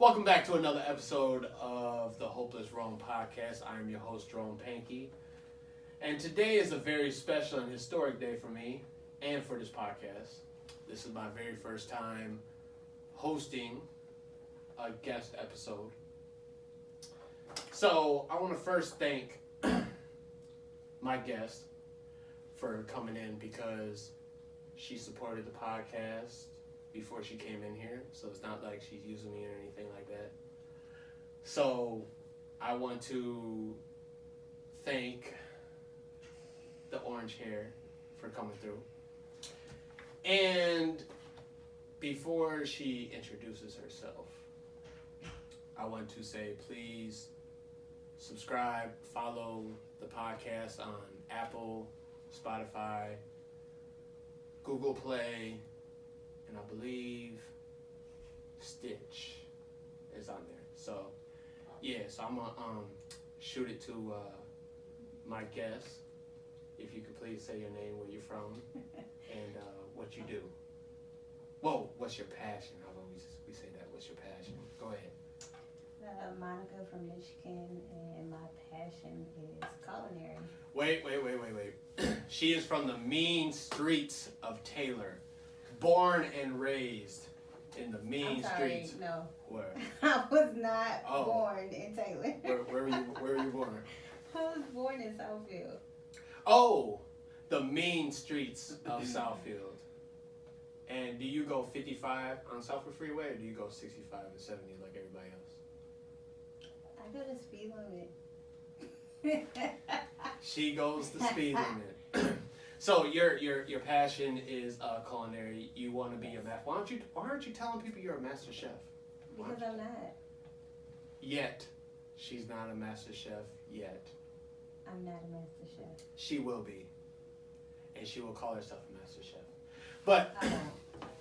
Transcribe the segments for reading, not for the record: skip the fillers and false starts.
Welcome back to another episode of the Hopeless Rome podcast. I am your host, Jerome Pankey. And today is a very special and historic day for me and for this podcast. This is my very first time hosting a guest episode. So I want to first thank my guest for coming in because she supported the podcast before she came in here, so it's not like she's using me or anything like that. So I want to thank the orange hair for coming through. And before she introduces herself, I want to say please subscribe, follow the podcast on Apple, Spotify, Google Play, and I believe Stitch is on there. So, yeah, so I'm going to shoot it to my guest. If you could please say your name, where you're from, and what you do. Whoa, what's your passion? How about we say that? What's your passion? Go ahead. Monica from Michigan, and my passion is culinary. Wait. She is from the mean streets of Taylor. Born and raised in the mean streets. No. Where? I was not born in Taylor. Where were you born? I was born in Southfield. Oh, the mean streets of Southfield. And do you go 55 on Southfield Freeway, or do you go 65 and 70 like everybody else? I go to speed limit. She goes the speed limit. So your passion is culinary. You want to be a master. Why aren't you telling people you're a master chef? Because I'm not. Yet, she's not a master chef yet. I'm not a master chef. She will be, and she will call herself a master chef. But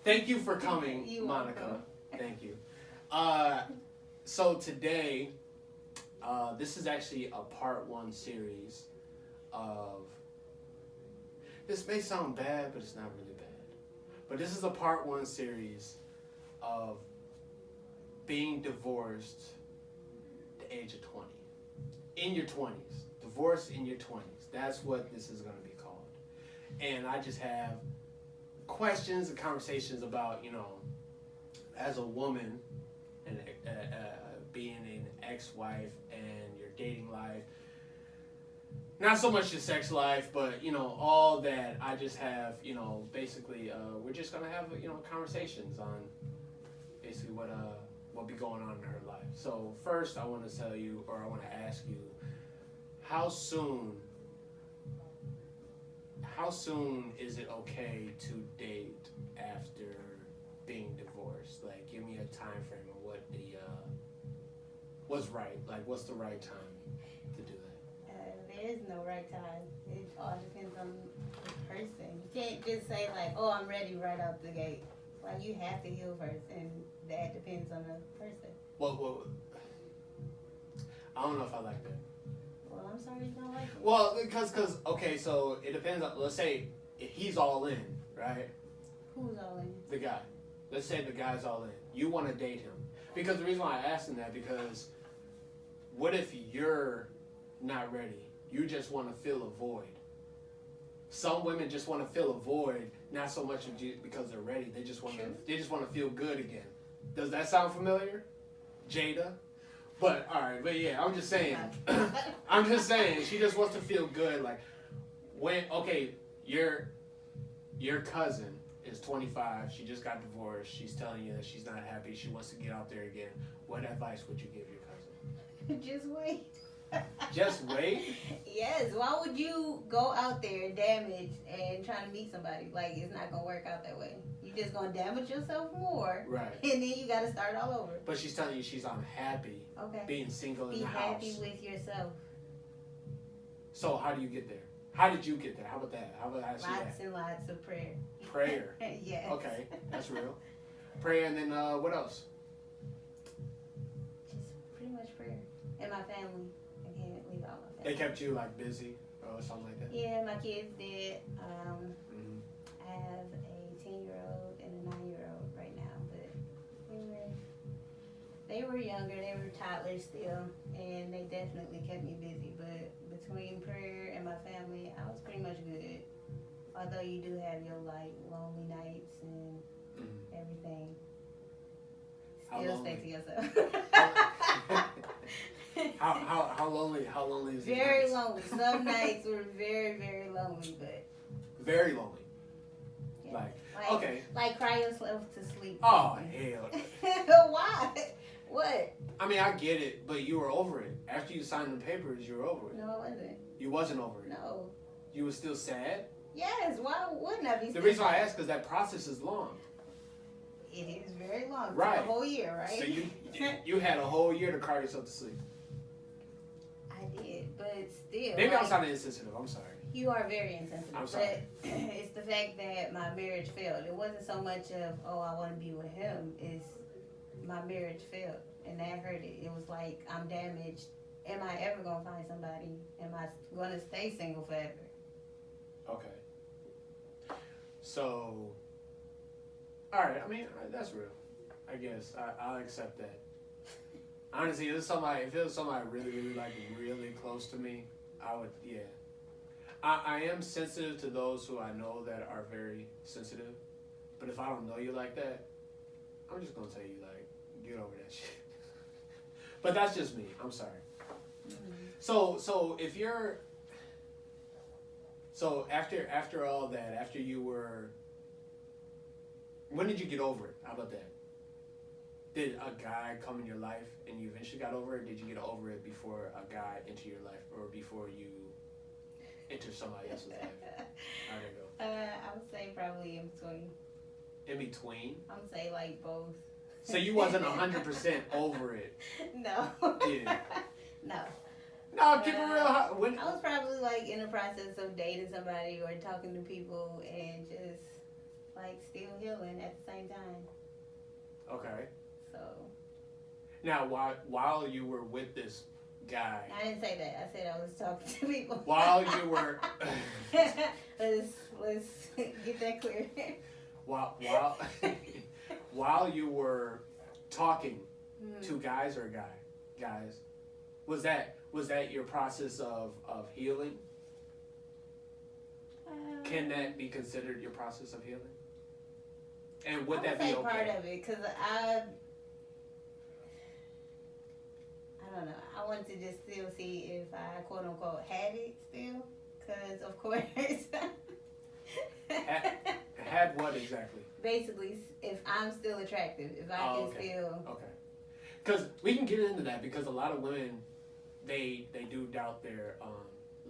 thank you for coming, Monica. Thank you. So today, this is actually a part one series of. This may sound bad, but it's not really bad. But this is a part one series of being divorced at the age of 20. In your 20s. Divorce in your 20s. That's what this is going to be called. And I just have questions and conversations about, as a woman and being an ex-wife and your dating life. Not so much your sex life, but, all that. I just have, basically, we're just going to have, conversations on basically what be going on in her life. So first I want to tell you, or I want to ask you, how soon is it okay to date after being divorced? Like, give me a time frame of what's right. Like, what's the right time to do that? There is no right time. It all depends on the person. You can't just say like, "Oh, I'm ready right out the gate." Like, you have to heal first, and that depends on the person. Well, I don't know if I like that. Well, I'm sorry you don't like it. Well, because okay, so it depends on. Let's say if he's all in, right? Who's all in? The guy. Let's say the guy's all in. You want to date him, because the reason why I asked him that, because what if you're not ready? You just want to fill a void. Some women just want to fill a void, not so much because they're ready. They just want to feel good again. Does that sound familiar, Jada? But all right, but yeah, I'm just saying. She just wants to feel good. Like your cousin is 25. She just got divorced. She's telling you that she's not happy. She wants to get out there again. What advice would you give your cousin? Just wait. Just wait? Yes. Why would you go out there damaged and trying to meet somebody? Like, it's not going to work out that way. You're just going to damage yourself more. Right. And then you got to start all over. But she's telling you she's unhappy being single in the house. Be happy with yourself. So how do you get there? How did you get there? How about that? How about Lots and lots of prayer. Prayer? Yes. Okay, that's real. Prayer, and then what else? Just pretty much prayer. And my family. I can't leave out my family. They kept you like busy or something like that? Yeah, my kids did. I have a 10-year-old and a 9-year-old right now, but they were younger, they were toddlers still, and they definitely kept me busy. But between prayer and my family, I was pretty much good. Although you do have your like lonely nights and everything, still stay to yourself. How lonely? How lonely is it? Very lonely. Some nights were very, very lonely, but very lonely. yeah. Like okay, like cry yourself to sleep. Oh hell. Why? What? I mean, I get it, but you were over it after you signed the papers. You were over it. No, I wasn't. You wasn't over it. No. You were still sad. Yes. Why wouldn't I be? The reason why I ask is that process is long. It is very long. Right. A whole year, right? So you had a whole year to cry yourself to sleep. I did, but still. Maybe I was sounding insensitive. I'm sorry. You are very insensitive. I'm sorry. But it's the fact that my marriage failed. It wasn't so much of, oh, I want to be with him. It's my marriage failed. And that hurt it. It was like, I'm damaged. Am I ever going to find somebody? Am I going to stay single forever? Okay. So, all right. I mean, that's real. I guess I'll accept that. Honestly, if it was somebody really, really like really close to me, I would, yeah. I am sensitive to those who I know that are very sensitive, but if I don't know you like that, I'm just gonna tell you like, get over that shit. But that's just me. I'm sorry. Mm-hmm. So if you're, so after all that, after you were, when did you get over it? How about that? Did a guy come in your life and you eventually got over it? Did you get over it before a guy entered your life or before you entered somebody else's life? How'd it go? I would say probably in between. In between? I would say like both. So you wasn't 100% over it? No. Yeah. No. No, keep it real. When I was probably like in the process of dating somebody or talking to people and just like still healing at the same time. Okay. So. Now, while you were with this guy. I didn't say that. I said I was talking to people. While you were. let's get that clear. While you were talking to guys or guys, was that your process of healing? Can that be considered your process of healing? And would that be okay? Part of it, because I don't know. I want to just still see if I quote unquote had it still, because of course. Had what exactly? Basically, if I'm still attractive, if I can still. Okay. Because we can get into that because a lot of women, they do doubt their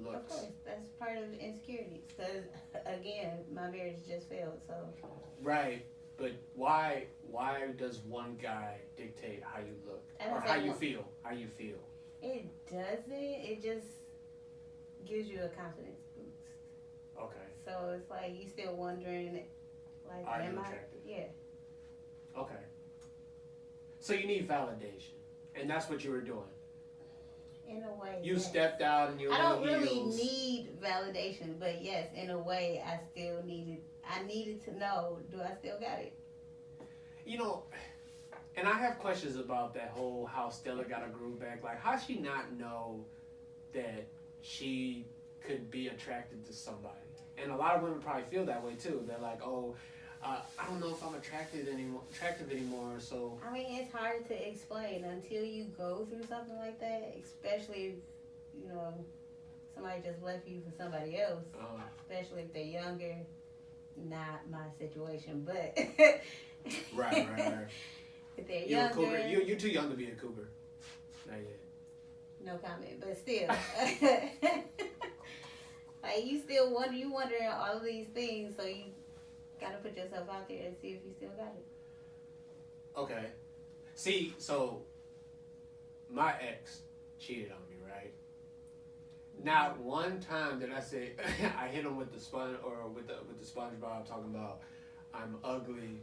looks. Of course, that's part of insecurities. Because again, my marriage just failed, so. Right, but why does one guy dictate how you look or how you feel? How you feel? It doesn't. It just gives you a confidence boost. Okay. So it's like you still wondering, like, are am you I? attractive? Yeah. Okay. So you need validation, and that's what you were doing. In a way. You yes. stepped out and you. I don't really need validation, but yes, in a way, I still needed. I needed to know, do I still got it? You know, and I have questions about that whole how Stella got a groove back. Like, how she not know that she could be attracted to somebody? And a lot of women probably feel that way too. They're like, oh, I don't know if I'm attractive anymore. So I mean, it's hard to explain until you go through something like that, especially if, somebody just left you for somebody else, especially if they're younger. Not my situation, but right. If they're You're younger, a cougar. You're too young to be a cougar. Not yet. No comment, but still, like you wondering all of these things, so you gotta put yourself out there and see if you still got it. Okay. See, so my ex cheated on me, right? Not one time did I say I hit him with the sponge or with the SpongeBob talking about I'm ugly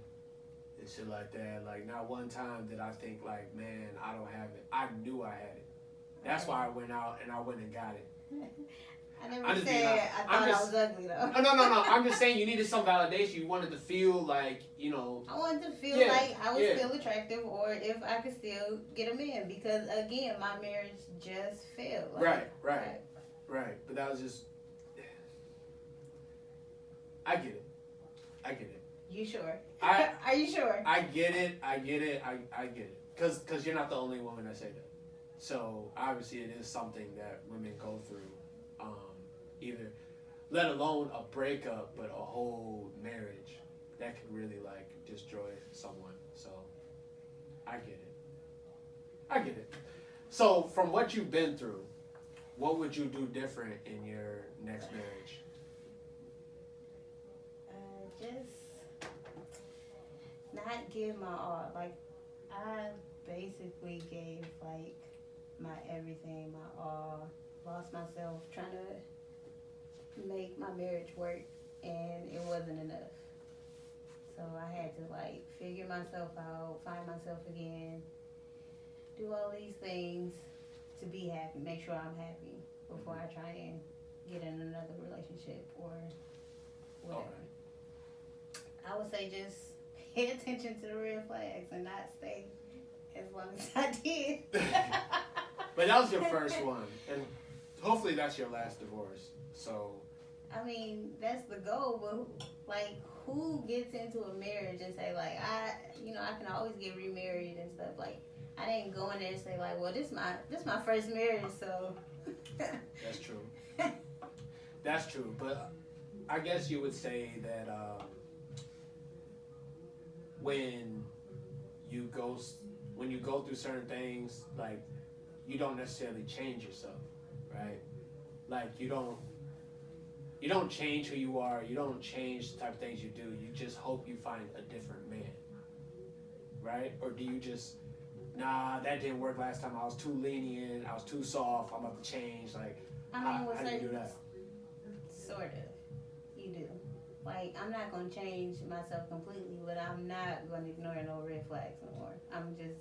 and shit like that. Like not one time did I think like, man, I don't have it. I knew I had it. That's why I went out and I went and got it. I never I'm just said being honest. I thought I was ugly though. No. I'm just saying you needed some validation. You wanted to feel like, you know. I wanted to feel like I was still attractive, or if I could still get a man, because again, my marriage just failed. Like, Right. But that was just. I get it. You sure? Are you sure? I get it. I get it. Because you're not the only woman that say that. So obviously it is something that women go through. Either, let alone a breakup, but a whole marriage that can really like destroy someone. So I get it. So from what you've been through, what would you do different in your next marriage? Just not give my all. Like, I basically gave like my everything, my all. Lost myself trying to make my marriage work, and it wasn't enough. So I had to like figure myself out, find myself again, do all these things to be happy, make sure I'm happy before I try and get in another relationship or whatever. Okay. I would say just pay attention to the red flags and not stay as long as I did. But that was your first one, and hopefully that's your last divorce. So I mean, that's the goal, but like, who gets into a marriage and say like, I can always get remarried and stuff. Like, I didn't go in there and say like, well, this my first marriage, so. That's true. That's true, but I guess you would say that when you go through certain things, like, you don't necessarily change yourself, right? Like, you don't change who you are. You don't change the type of things you do. You just hope you find a different man, right? Or do you just, nah, that didn't work last time. I was too lenient. I was too soft. I'm about to change. Like, how do you do that? Sort of. You do. Like, I'm not going to change myself completely, but I'm not going to ignore no red flags no more. I'm just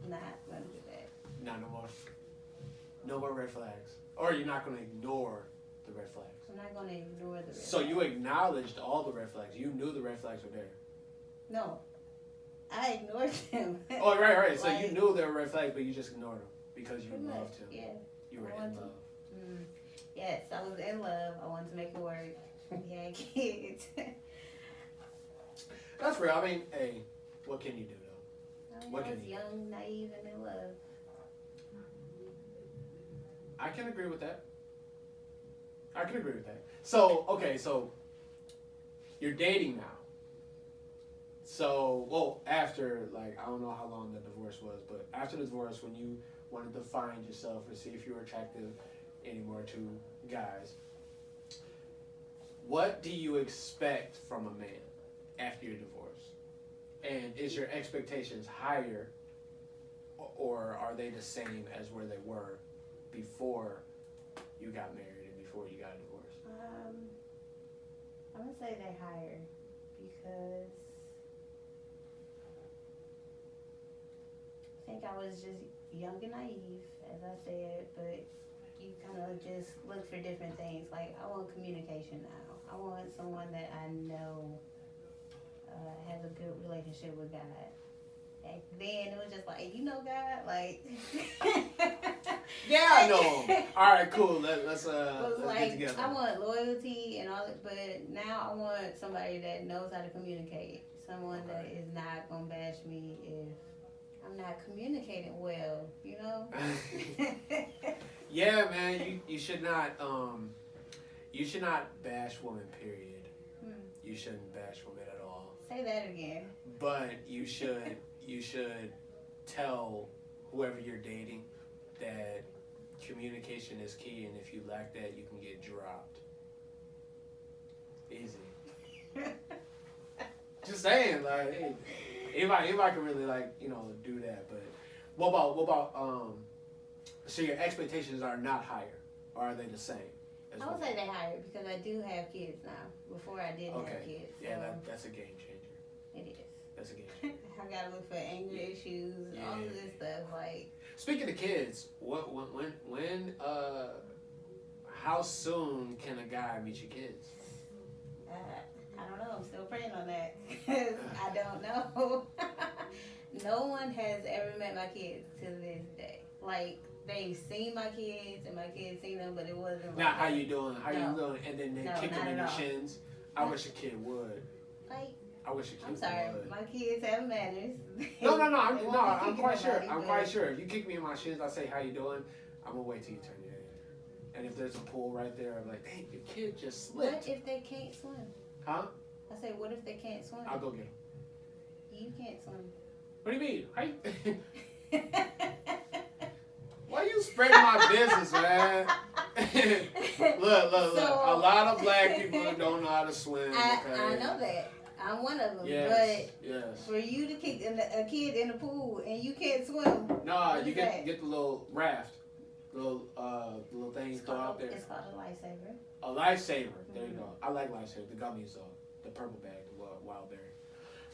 not going to do that. No more. No more red flags. Or you're not going to ignore the red flags. I'm not going to ignore the red flags. So you acknowledged all the red flags. You knew the red flags were there. No. I ignored them. Oh, right. So you knew there were red flags, but you just ignored them because you loved him. Yeah. You were in love. Yes, I was in love. I wanted to make it work. We had kids. That's real. I mean, hey, what can you do, though? I was young, naive, and in love. I can agree with that. So, okay, so you're dating now. So, well, after, like, I don't know how long the divorce was, but after the divorce, when you wanted to find yourself or see if you were attractive anymore to guys, what do you expect from a man after your divorce? And is your expectations higher, or are they the same as where they were before you got married and before you got a divorce? I'm going to say they're higher because I think I was just young and naive, as I said, but you kind of just look for different things. Like, I want communication now. I want someone that I know has a good relationship with God. Back then, it was just like, you know God? Like... Yeah, I know. All right, cool. Let's like, get together. I want loyalty and all that, but now I want somebody that knows how to communicate. Someone that is not going to bash me if I'm not communicating well, you know? Yeah, man, you should not bash women, period. You shouldn't bash women at all. Say that again. But you should tell whoever you're dating that communication is key, and if you lack that, you can get dropped. Easy. Just saying, like, hey, anybody can really, like, you know, do that. But what about so your expectations are not higher, or are they the same? I would say they're higher because I do have kids now. Before I didn't have kids. Yeah, so that's a game changer. It is. That's a game changer. I gotta look for anger issues, all of this stuff. Like, speaking of kids, how soon can a guy meet your kids? I don't know. I'm still praying on that. I don't know. No one has ever met my kids to this day. Like, they've seen my kids and my kids seen them, but it wasn't Now, like how you doing? How No. you doing? And then they No, kick not them in at your all. shins. I wish a kid would. Like, I wish a kid I'm sorry, would. my kids have manners. No. They I'm won't be quite kicking sure. nobody, I'm but- quite sure. If you kick me in my shins, I say, "How you doing?" I'm gonna wait till you turn your head. And if there's a pool right there, I'm like, "Dang, your kid just What slipped." if they can't swim? Huh? I said, what if they can't swim? I'll go get them. You can't swim. What do you mean? Why you spreading my business, man? look. A lot of black people don't know how to swim. I know that. I'm one of them. Yes. But for you to kick a kid in the pool and you can't swim. No, what you is get that? the little raft, little thing you throw out there. It's called a lifesaver. A lifesaver. There you Mhm. go. I like lifesaver. The gummies though, the purple bag, the wild berry.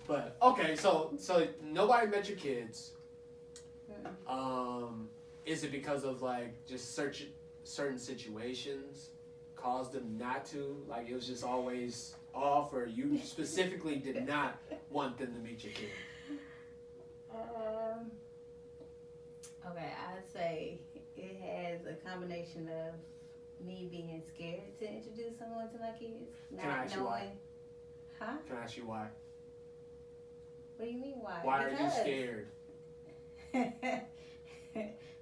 But okay, so nobody met your kids. Is it because of like just certain situations caused them not to? Like it was just always off, or you specifically did not want them to meet your kid? Okay, I'd say it has a combination of me being scared to introduce someone to my kids, Can I not ask you why? knowing. Huh? Can I ask you why? What do you mean why? Why are you scared?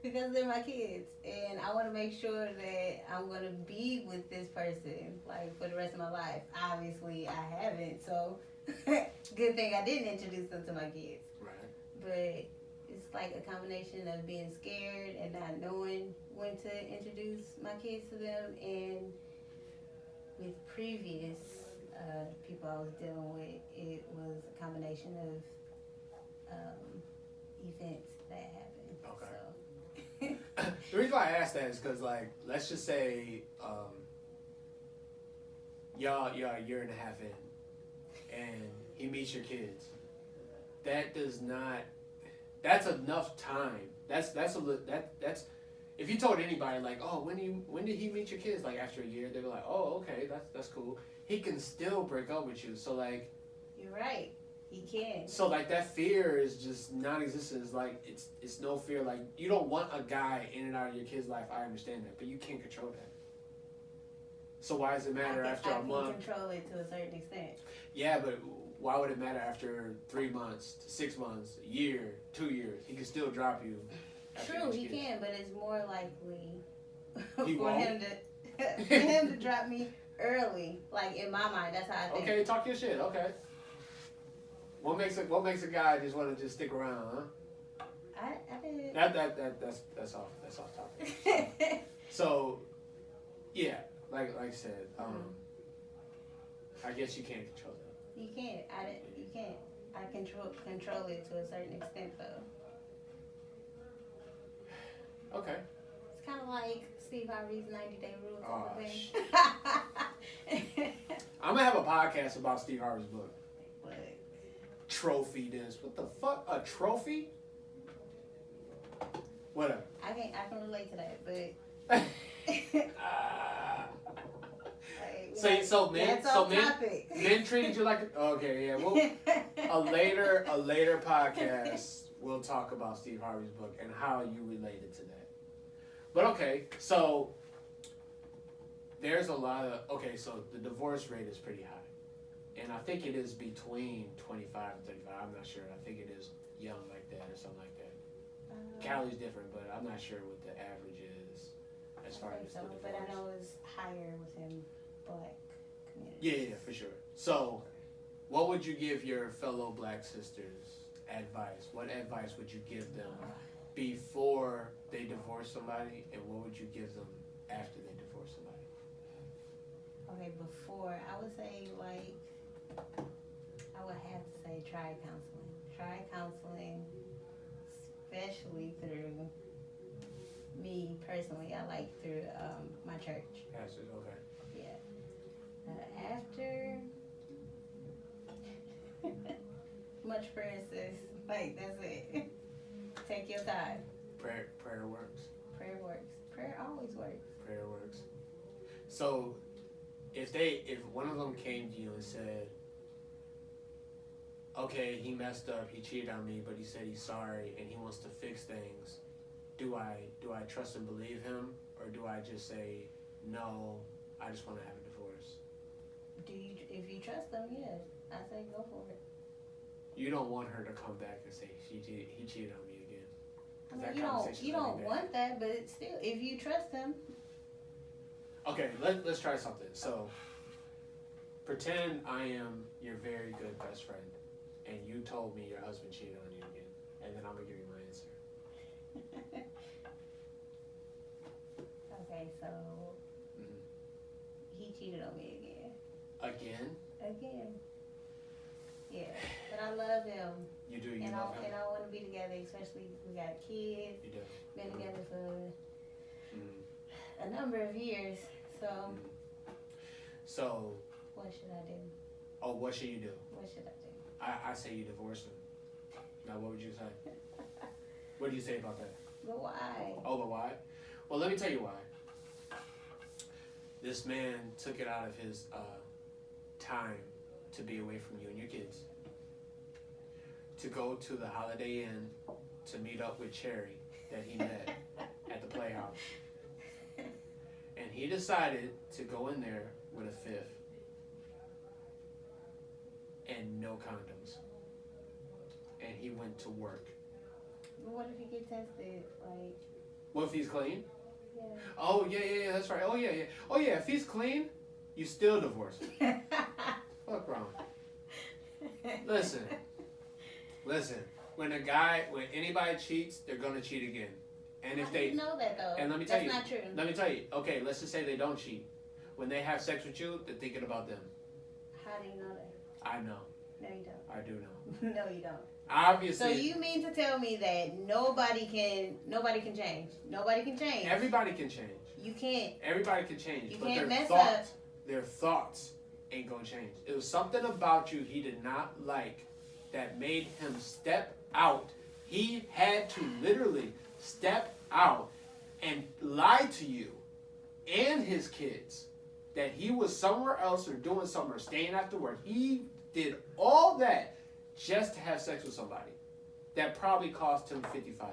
Because they're my kids, and I want to make sure that I'm gonna be with this person like for the rest of my life. Obviously, I haven't, so good thing I didn't introduce them to my kids. Right. But it's like a combination of being scared and not knowing when to introduce my kids to them, and with previous people I was dealing with, it was a combination of events that happened. Okay. So. The reason why I asked that is because, like, let's just say y'all a year and a half in, and he meets your kids. That does not. That's enough time. That's if you told anybody like, oh, when did he meet your kids? Like after a year, they were like, oh, okay, that's cool. He can still break up with you. So like. You're right. He can. So like that fear is just non-existent. It's like it's no fear. Like you don't want a guy in and out of your kid's life. I understand that, but you can't control that. So why does it matter after a month? I can control it to a certain extent. Yeah, but why would it matter after 3 months, to 6 months, a year, 2 years? He can still drop you. True, he can, but it's more likely He for won't? him to drop me early. Like in my mind, that's how I think. Okay, talk your shit. Okay. What makes a guy just want to just stick around, huh? I did. That's off topic. So, yeah, like I said, I guess you can't control that. You can't. You can't. I control it to a certain extent though. Okay. It's kind of like Steve Harvey's 90-day rule Oh, type of thing. I'm gonna have a podcast about Steve Harvey's book. But Trophy this. What the fuck? A trophy? Whatever. I can relate to that, but Men treated you like okay, yeah. Well, a later podcast we'll talk about Steve Harvey's book and how you related to that. But okay, so there's a lot of so the divorce rate is pretty high, and I think it is between 25 and 35. I'm not sure. I think it is young like that or something like that. Cali's different, but I'm not sure what the average is as far as the divorce. But I know it's higher within black communities. Yeah, for sure. So, what would you give your fellow black sisters advice? What advice would you give them before they divorce somebody, and what would you give them after they divorce somebody? Okay, before, I would say, like, I would have to say try counseling. Try counseling, especially through me personally. I like through my church. Pastors, okay. Yeah. After, much prayer, sis. Like, that's it. Take your time. Prayer works. Prayer works. Prayer always works. Prayer works. So if one of them came to you and said, okay, he messed up, he cheated on me, but he said he's sorry and he wants to fix things, do I trust and believe him, or do I just say, no, I just want to have a divorce? If you trust them, yeah, I say go for it. You don't want her to come back and say he cheated on me again. I mean, you don't want that, but it's still, if you trust him. Okay, let's try something. So, pretend I am your very good best friend, and you told me your husband cheated on you again, and then I'm gonna give you my answer. Okay, so he cheated on me again. Again. Yeah, but I love him. You do. And love him. And I want to be together, especially we got kids. You do. Been together for a number of years. So. So. What should I do? Oh, what should you do? What should I do? I say you divorce him. Now, what would you say? What do you say about that? But why? Oh, but why? Well, let me tell you why. This man took it out of his time to be away from you and your kids, to go to the Holiday Inn to meet up with Cherry that he met at the Playhouse. And he decided to go in there with a fifth and no condoms. And he went to work. But what if he get tested? Like. What if he's clean? Yeah. Oh, yeah, that's right. Oh, yeah, if he's clean, you still divorce him. Fuck wrong. Listen. When anybody cheats, they're gonna cheat again. And if they know that though, and let me tell you, that's not true. Let me tell you. Okay, let's just say they don't cheat. When they have sex with you, they're thinking about them. How do you know that? I know. No, you don't. I do know. No, you don't. Obviously. So you mean to tell me that nobody can change? Nobody can change. Everybody can change. You can't. Everybody can change. You but can't their mess thoughts, up. Their thoughts ain't gonna change. It was something about you he did not like that made him step out. He had to literally step out and lie to you and his kids that he was somewhere else or doing something or staying after work. He did all that just to have sex with somebody. That probably cost him $55.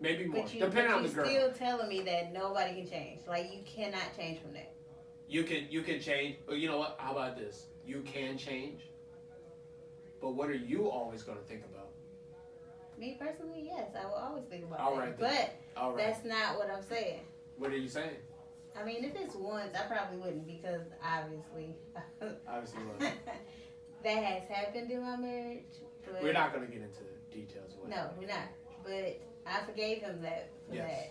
Maybe more, depending on the girl. You're still telling me that nobody can change. Like, you cannot change from that. You can change. But you know what? How about this? You can change. But what are you always going to think about? Me personally, yes. I will always think about all that. Right, but that's not what I'm saying. What are you saying? I mean, if it's once, I probably wouldn't because obviously. Obviously what? That has happened in my marriage. But we're not going to get into details of what happened. We're not. But I forgave him that. Yes,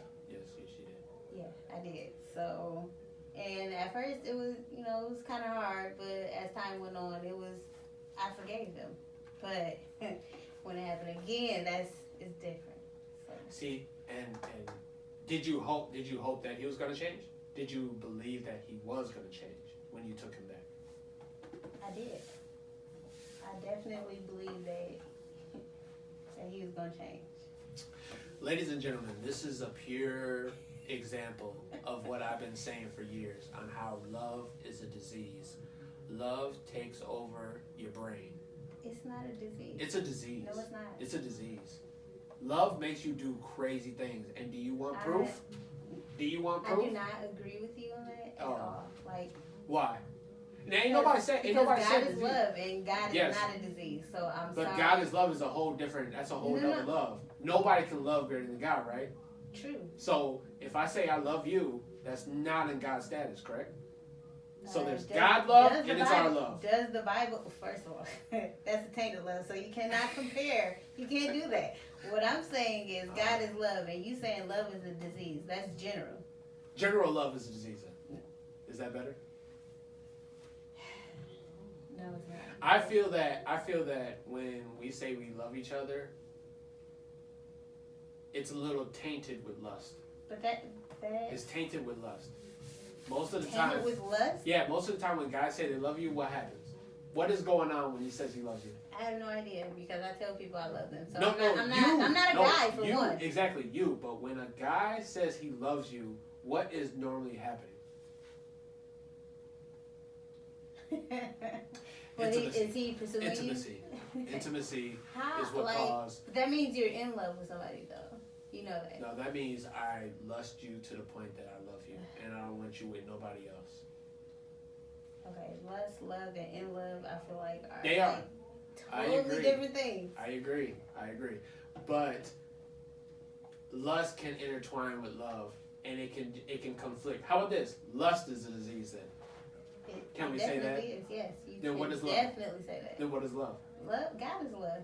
she did. Yeah, I did. So, and at first it was, it was kind of hard, but as time went on, I forgave him. But when it happened again, it's different. So. See, and did you hope that he was going to change? Did you believe that he was going to change when you took him back? I did. I definitely believed that he was going to change. Ladies and gentlemen, this is a pure example of what I've been saying for years on how love is a disease. Love takes over your brain. It's not a disease. It's a disease. No, it's not. It's a disease. Love makes you do crazy things. And do you want proof? Do you want proof? I do not agree with you on that at all. Like, why? Now, ain't nobody said God is love and God is not a disease. So I'm sorry. But God is love is a whole different. That's a whole other love. Nobody can love greater than God, right? True. So if I say I love you, that's not in God's status, correct? So there's God love and it's our love. Does the Bible? First of all, that's a tainted love. So you cannot compare. You can't do that. What I'm saying is God is love, and you saying love is a disease. That's general. General love is a disease. Is that better? No, it's not. I feel that when we say we love each other, it's a little tainted with lust. But that it's tainted with lust. Most of the time. Tainted with lust? Yeah, most of the time when guys say they love you, what happens? What is going on when he says he loves you? I have no idea because I tell people I love them. So No, I'm not a guy for you, one. Exactly, you. But when a guy says he loves you, what is normally happening? Is he pursuing Intimacy. you? Intimacy How, is what caused. That means you're in love with somebody, though. You know that. No, that means I lust you to the point that I love you, and I don't want you with nobody else. Okay, lust, love, and in love, I feel like They are. Like totally different things. I agree. But lust can intertwine with love, and it can conflict. How about this? Lust is a disease then. Can we say that? Is, yes. You then what is love? Definitely say that. Then what is love? Love, God is love.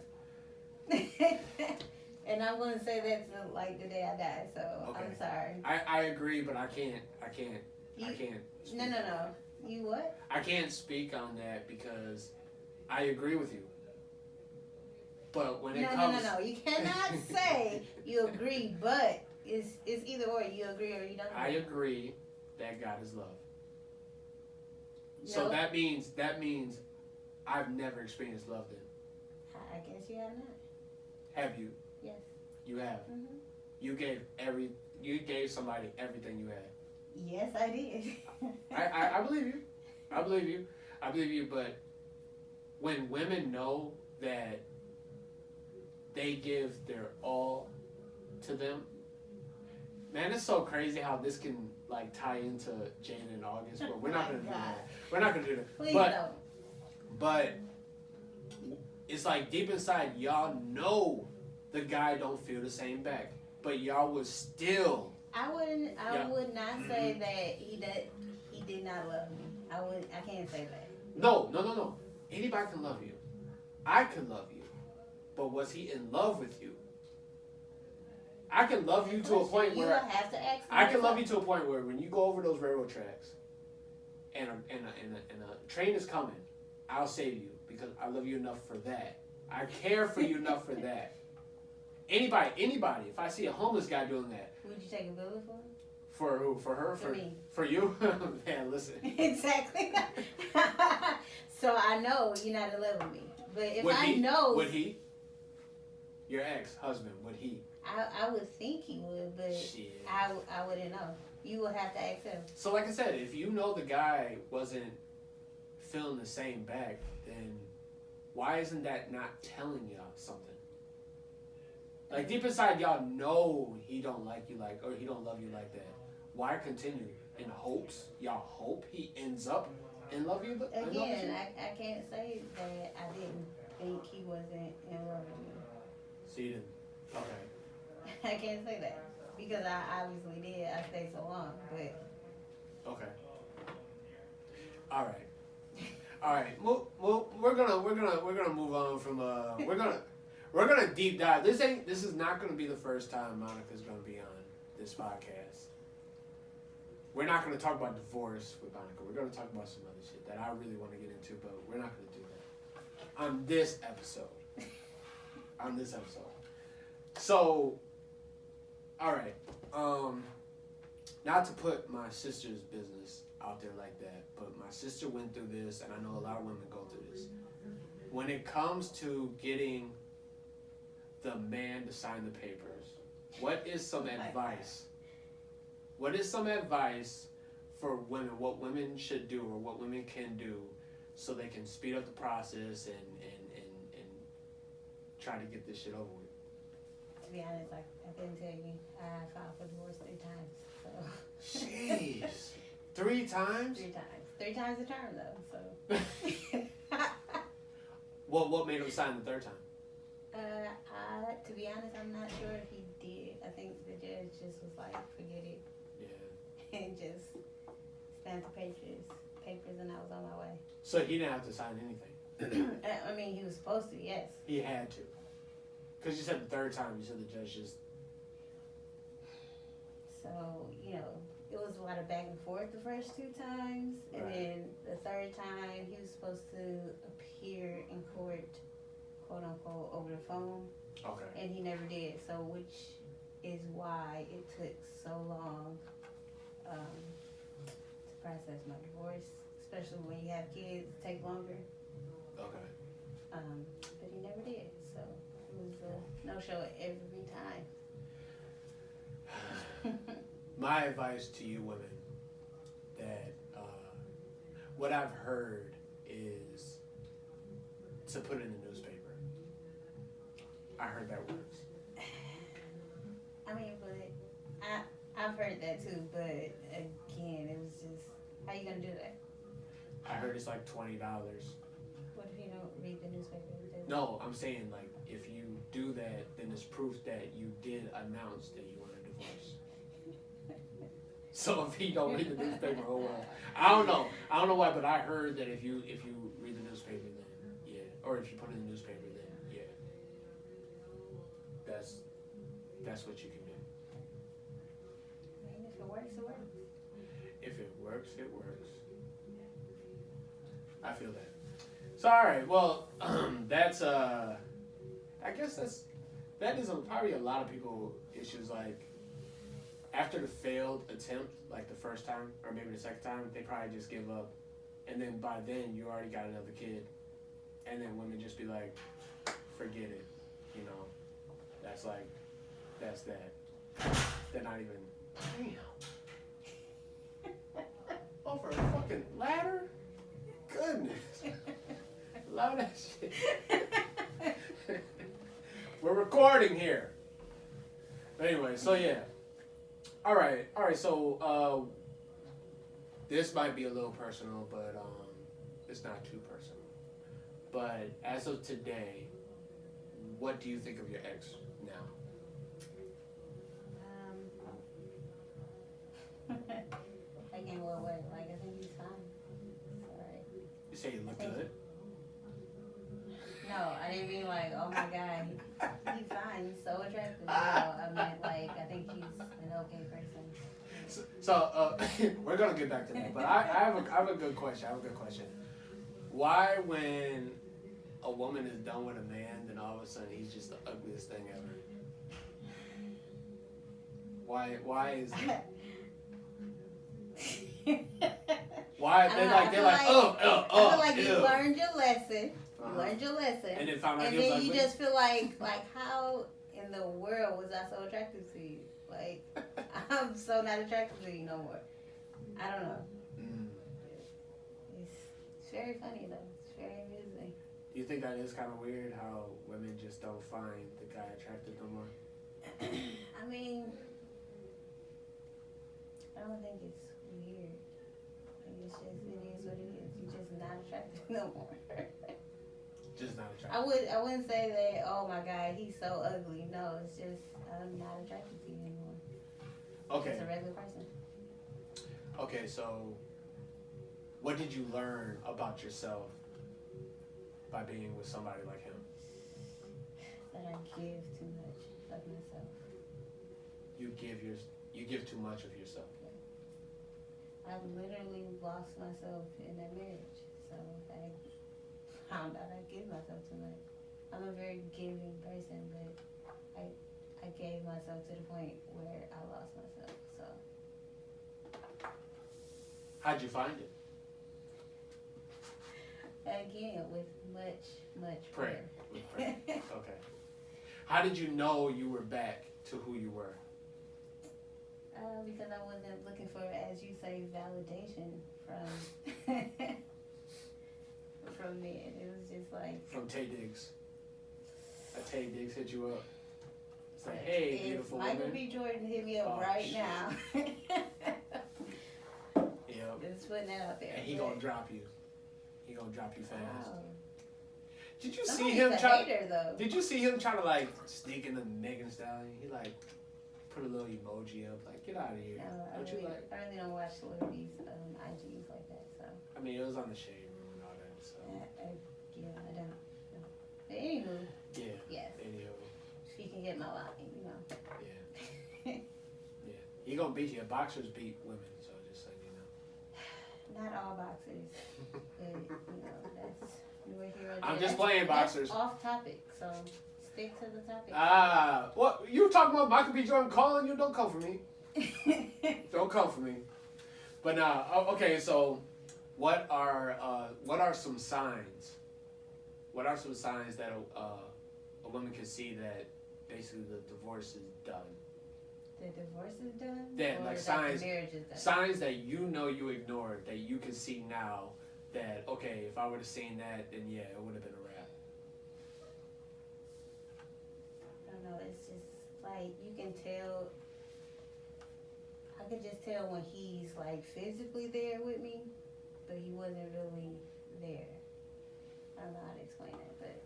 And I'm going to say that to, like the day I die. So okay. I'm sorry. I agree, but I can't. No. You what? I can't speak on that because I agree with you. But when it comes... No. You cannot say you agree, but it's either or. You agree or you don't agree. I agree that God is love. No. So that means I've never experienced love then. I guess you have not. Have you? Yes. You have. Mm-hmm. You gave somebody everything you had. Yes, I did. I believe you. I believe you. But when women know that they give their all to them, man, it's so crazy how this can like tie into Jane and August. But we're not gonna do that. We're not gonna do that. Please don't. But it's like deep inside, y'all know the guy don't feel the same back, but y'all would still. I would not say that he did not love me. I can't say that. No. Anybody can love you. I can love you. But was he in love with you? I can love you to a point where have to ask I can love you to a point where when you go over those railroad tracks and a train is coming, I'll save you because I love you enough for that. I care for you enough for that. Anybody, if I see a homeless guy doing that. Would you take a bullet for him? For who? For her? For me. For you? Man, listen. Exactly. So I know you're not in love with me. But if Would he? Your ex-husband, would he? I would think he would, but shit. I wouldn't know. You would have to ask him. So like I said, if you know the guy wasn't feeling the same back, then why isn't that not telling y'all something? Like deep inside y'all know he don't like you like, or he don't love you like that. Why continue in hopes? Y'all hope he ends up in love you? Again, I can't say that I didn't think he wasn't in love with me. So you didn't? Okay. I can't say that because I obviously did. I stayed so long, but. Okay. All right. We're gonna move on from we're gonna deep dive. This is not gonna be the first time Monica's gonna be on this podcast. We're not gonna talk about divorce with Monica. We're gonna talk about some other shit that I really want to get into, but we're not gonna do that on this episode. So, all right. Not to put my sister's business out there like that, but my sister went through this, and I know a lot of women go through this. When it comes to getting the man to sign the papers, what is some advice? What is some advice for women? What women should do or what women can do so they can speed up the process and try to get this shit over with? To be honest, I couldn't tell you. I filed for divorce 3 times. So. Jeez. 3 times? 3 times. 3 times the term, though. So. What made him sign the 3rd time? To be honest, I'm not sure if he did. I think the judge just was like, forget it. Yeah. And just stamped the papers, and I was on my way. So he didn't have to sign anything? I mean, he was supposed to, yes. He had to. Because you said the 3rd time, you said the judge just... So, it was a lot of back and forth the first 2 times. And then the 3rd time, he was supposed to appear in court, quote unquote, over the phone. Okay. And he never did. So, which is why it took so long to process my divorce. Especially when you have kids, it takes longer. no show every time. My advice to you women that what I've heard is to put it in the newspaper. I heard that works. I mean, but I've heard that too, but again, it was just, how you gonna do that? I heard it's like $20. What if you don't read the newspaper every day? No, I'm saying like if you do that, then it's proof that you did announce that you want a divorce. So if he don't read the newspaper, oh well. I don't know why, but I heard that if you read the newspaper, then yeah, or if you put it in the newspaper, then yeah, that's what you can do. I mean, if it works, it works. If it works, it works. I feel that. So all right, well, that's I guess that is probably a lot of people issues. Like after the failed attempt, like the first time or maybe the second time, they probably just give up, and then by then you already got another kid, and then women just be like, forget it, you know. That's that. They're not even. Damn. Over a fucking ladder? Goodness. Love that shit. We're recording here. Anyway, so yeah. All right. So this might be a little personal, but it's not too personal. But as of today, what do you think of your ex now? Again, what? Like, I think he's fine. It's alright. You say you look good? No, I didn't mean like, oh my god, he's fine, he's so attractive. No, I meant like, I think he's an okay person. So we're gonna get back to that, but I have a good question. Why, when a woman is done with a man, then all of a sudden he's just the ugliest thing ever? Why is that? Why they're like I feel like ew. you learned your lesson. Uh-huh. You learned your lesson. And then found out and he was then ugly? you just feel like how in the world was I so attracted to you? Like I'm so not attracted to you no more. I don't know. It's very funny though. It's very amusing. Do you think that is kind of weird how women just don't find the guy attractive no more? I mean, I don't think it's weird. Like, it's just, it is what it is. You're just not attracted no more. Just not attractive. I wouldn't say that, oh my God, he's so ugly. No, it's just, I'm not attracted to you anymore. Okay. Just a regular person. Okay, so what did you learn about yourself by being with somebody like him? That I give too much of myself. You give too much of yourself. I literally lost myself in that marriage. So I found out I give myself too much. I'm a very giving person, but I gave myself to the point where I lost myself. So How'd you find it? again, with much Prayer. With prayer. Okay. How did you know you were back to who you were? Because I wasn't looking for, as you say, validation from from men. It was just like From Tay Diggs. Tay Diggs hit you up. It's like, hey, beautiful Michael woman. B. Jordan hit me up right now. Yep. Just putting that out there. And he gonna drop you. He gonna drop you fast. Wow. Did you Somebody's see him a try? hater, though. Did you see him trying to like sneak in the Megan Stallion? He like put a little emoji up, like get out of here. No, Don't you like? I really don't watch celebrities IGs like that, so I mean, it was on the shade room and all that. So yeah, I don't. No. But anywho, yeah. yes, Anyhow, she can get my line, you know. yeah. Yeah. He gonna beat you. Boxers beat women, so just so you know. Not all boxers, but you know that's neither here nor there. I'm just playing boxers. That's off topic, so stick to the topic. What you talking about? Michael B. Jordan calling you? Don't come for me. Don't come for me. But now, okay. So, what are some signs? What are some signs that a woman can see that basically the divorce is done. The divorce is done? Then, or like, the marriage is done? Signs that you know you ignored, that you can see now, that, okay, if I would have seen that, then yeah, it would have been a wrap. I don't know, it's just, like, you can tell, I could just tell when he's, like, physically there with me, but he wasn't really there. I don't know how to explain it, but,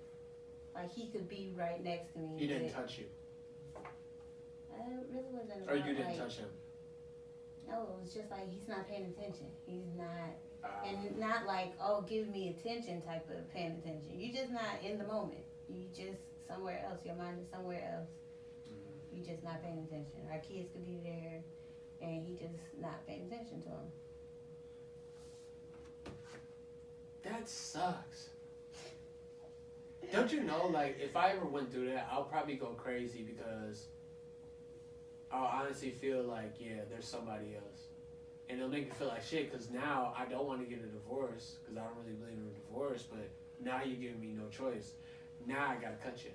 like, he could be right next to me. He didn't touch you. I really wasn't. Or you didn't like, touch him. No, it was just like he's not paying attention. He's not, and not like, oh, give me attention type of paying attention. You just not in the moment. You just somewhere else. Your mind is somewhere else. Mm-hmm. You just not paying attention. Our kids could be there, and he just not paying attention to them. That sucks. Don't you know, like, if I ever went through that, I'll probably go crazy because I'll honestly feel like, yeah, there's somebody else. And it'll make me feel like shit because now I don't want to get a divorce because I don't really believe in a divorce, but now you're giving me no choice. Now I gotta cut you.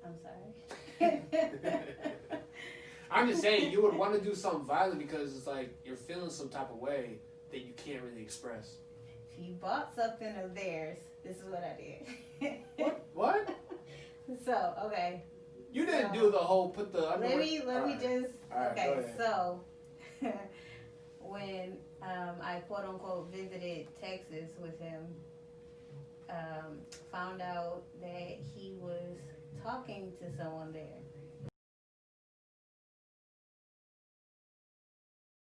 I'm sorry. I'm just saying, you would want to do something violent because it's like you're feeling some type of way that you can't really express. If you bought something of theirs, this is what I did. What? So, okay. You didn't do the whole put the underwear. Let me just, right, okay, so, when I quote unquote visited Texas with him, found out that he was talking to someone there.